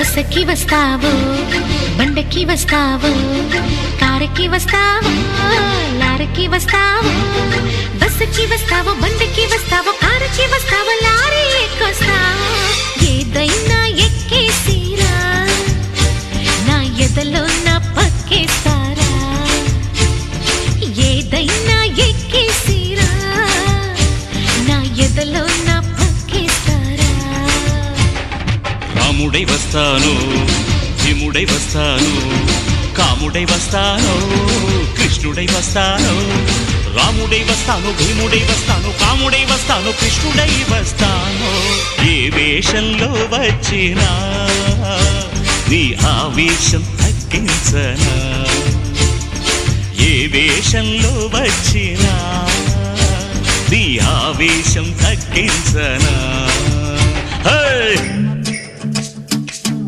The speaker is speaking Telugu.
బస్సుకి వస్తావో బండకి వస్తావో కారుకి వస్తావో లారీకి వస్తావో బస్సుకి వస్తావో బండకి వస్తావో కారుకి వస్తావో లారీ ఎక్కొస్తావో ఏదైనా ఎక్కేసిరా నా ఎదలో నా పక్కేస్తారా ఏదైనా ఎక్కేసిరా నా ఎదలో నా పక్కేస్తారా రాముడై వస్తాను భీముడై వస్తాను కాముడై వస్తాను కృష్ణుడై వస్తాను రాముడై వస్తాను భీముడై వస్తాను కాముడై వస్తాను కృష్ణుడై వస్తాను ఏ వేషంలో వచ్చినా నీ ఆవేశం తగ్గించనా ఏ వేషంలో వచ్చినా నీ ఆవేశం తగ్గించనా